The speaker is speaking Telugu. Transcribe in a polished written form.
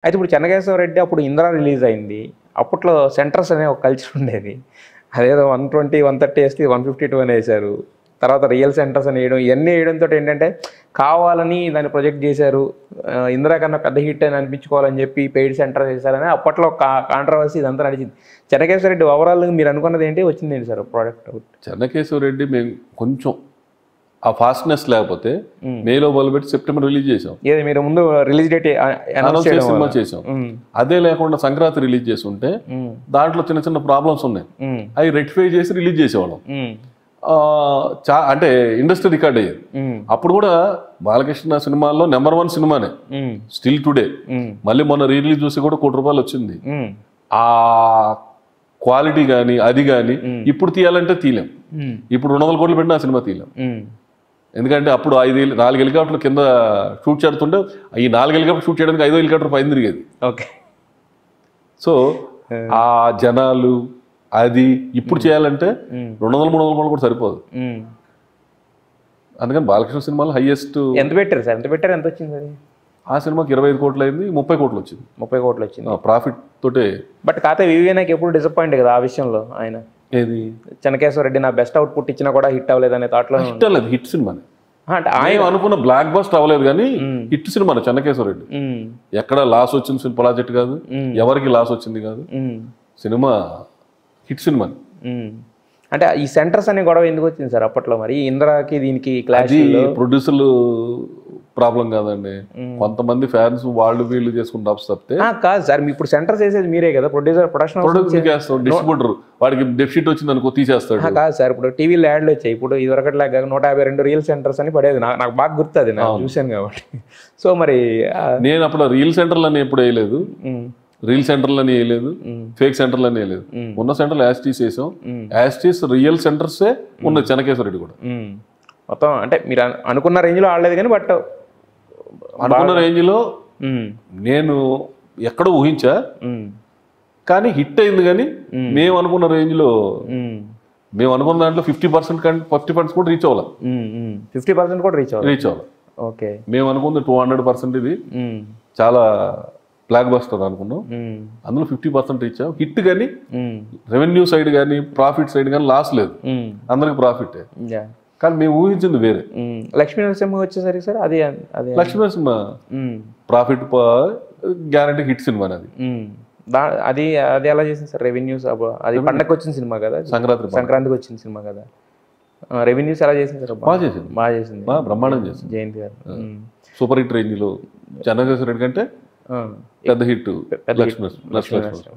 అయితే ఇప్పుడు చెన్నకేశవరెడ్డి అప్పుడు 'ఇంద్ర' రిలీజ్ అయింది. అప్పట్లో సెంటర్స్ అనే ఒక కల్చర్ ఉండేది. అదేదో 120, 130 ఏస్తే 152 అని ఏశారు. తర్వాత రియల్ సెంటర్స్ అని ఏయడం, ఇయన్నీ ఏయడంతోటి ఏంటంటే కావాలని దాన్ని ప్రొజెక్ట్ చేశారు. 'ఇంద్ర' కన్నా పెద్ద హిట్ అని అనిపించుకోవాలని చెప్పి పెయిడ్ సెంటర్స్ ఏశారని అప్పట్లో కాంట్రవర్సీ ఇదంతా నడిచింది. చెన్నకేశవరెడ్డి ఓవరాల్‌గా మీరు అనుకున్నది ఏంటి? వచ్చిందేంటి సార్ ప్రోడక్ట్ అవుట్? చెన్నకేశవరెడ్డి మేము కొంచెం ఆ ఫాస్ట్నెస్ లేకపోతే మేలో మొదలుపెట్టి సెప్టెంబర్ రిలీజ్ చేసాం. ఏది మీరు ముందు రిలీజ్ డేట్ అనౌన్స్ చేయడం సినిమా చేసాం. అదే లేకుండా సంక్రాంతి రిలీజ్ చేసి ఉంటే దాంట్లో చిన్న చిన్న ప్రాబ్లమ్స్ ఉన్నాయి, అవి రెక్టిఫై చేసి రిలీజ్ చేసేవాళ్ళం. అంటే ఇండస్ట్రీ రికార్డ్ అయ్యేది. అప్పుడు కూడా బాలకృష్ణ సినిమాల్లో నెంబర్ 1 సినిమానే స్టిల్ టుడే. మళ్ళీ మొన్న రిలీజ్ చూసి కూడా ₹1 వచ్చింది. ఆ క్వాలిటీ కానీ అది కానీ ఇప్పుడు తీయాలంటే తీయలేం. ఇప్పుడు 200 కోట్లు పెట్టిన ఆ సినిమా తీయలేం. ఎందుకంటే అప్పుడు 4 హెలికాప్టర్లు కింద షూట్ చేస్తుంటే ఈ 4 హెలికాప్టర్ షూట్ చేయడానికి 5వ హెలికాప్టర్ పైన తిరిగేది. ఓకే. సో ఆ జనాలు అది ఇప్పుడు చేయాలంటే 200-300 కోట్లు కూడా సరిపోదు. అందుకని బాలకృష్ణ సినిమాలో హైయెస్ట్ ఎంత పెట్టారు సార్? ఎంత పెట్టారు? ఎంత వచ్చింది అది? ఆ సినిమాకి 25 కోట్లు అయింది, 30 కోట్లు వచ్చింది. 30 కోట్లు వచ్చింది ప్రాఫిట్ తోటే. బట్ కాకపోతే వివిఎన్ఐకి ఎప్పుడు డిసప్పాయింట్ కదా ఆ విషయంలో. ఆయన ఏది చెన్నకేశవరెడ్డి నా బెస్ట్ అవుట్పుట్ ఇచ్చినా కూడా హిట్ అవ్వలేదు అనే థాట్లో. హిట్ అవ్వలేదు, హిట్ సినిమాని. అంటే ఆయన అనుకున్న బ్లాక్ బస్టర్ అవ్వలేదు కానీ హిట్ సినిమా చెన్నకేశవరెడ్డి. ఎక్కడ లాస్ వచ్చింది ప్రాజెక్ట్ కాదు, ఎవరికి లాస్ వచ్చింది కాదు, సినిమా హిట్ సినిమా. అంటే ఈ సెంటర్స్ అనే గొడవ ఎందుకు వచ్చింది సార్ అప్పట్లో? మరి ఇంద్రాకి దీనికి క్లాష్ ప్రొడ్యూసర్లు ప్రాబ్లం కాదండి, కొంతమంది ఫ్యాన్స్ వాళ్ళు వీళ్ళు చేసుకుని తప్పితే కాదు సార్. ఇప్పుడు సెంటర్స్ వేసేది మీరే కదా, ప్రొడ్యూసర్ డిస్ట్రిబ్యూటర్ వాడికి డెఫిసిట్ వచ్చింది అనుకో తీసేస్తాడు. కాదు సార్, ఇప్పుడు టీవీలో యాడ్లు వచ్చాయి. ఇప్పుడు ఇదివరకట్లాగా 152 రియల్ సెంటర్స్ అని పడేది. నాకు బాగా గుర్తుంది, నాకు చూశాను కాబట్టి. సో మరి నేను అప్పుడు రియల్ సెంటర్లని ఎప్పుడు వేయలేదు, రీల్ సెంటర్లని వేయలేదు, ఫేక్ సెంటర్లని వేయలేదు. ఉన్న సెంటర్లు యాస్టీస్ వేసాం. యాస్టీస్ రియల్ సెంటర్సే ఉన్నది చెన్నకేశవరెడ్డి కూడా. మొత్తం అంటే మీరు అనుకున్న రేంజ్లో ఆడలేదు కానీ, బట్ అనుకున్న రేంజ్లో నేను ఎక్కడో ఊహించా కానీ హిట్ అయింది. కానీ మేము అనుకున్న రేంజ్లో, మేము అనుకున్న దాంట్లో 50% కంటే 50% కూడా రీచ్ అవ్వాలి. 50% కూడా రీచ్ అవ్వాలి. ఓకే. మేము అనుకుంది 200% ఇది చాలా బ్లాక్ బస్టర్ అనుకున్నాం. అందులో 50% రీచ్ అవ్వం. హిట్ కానీ రెవెన్యూ సైడ్ కానీ ప్రాఫిట్ సైడ్ కానీ లాస్ లేదు, అందరికి ప్రాఫిటే. కానీ మేము ఊహించింది వేరే. లక్ష్మీ నరసింహ వచ్చేసరికి సార్ అది Lakshmi Narasimha profit guarantee hit cinema. అది అది ఎలా చేసింది సార్? రెవెన్యూస్ అది పండగకి వచ్చిన సినిమా కదా, సంక్రాంతికి వచ్చిన సినిమా కదా. రెవెన్యూస్ ఎలా చేసింది సార్? బాగా చేసింది, బ్రహ్మాండం చేసింది. జయంతి గారు సూపర్ హిట్ రేంజ్ లో. చెన్నకేశవరెడ్డి కంటే పెద్ద హిట్ లక్ష్మీ నరసింహ.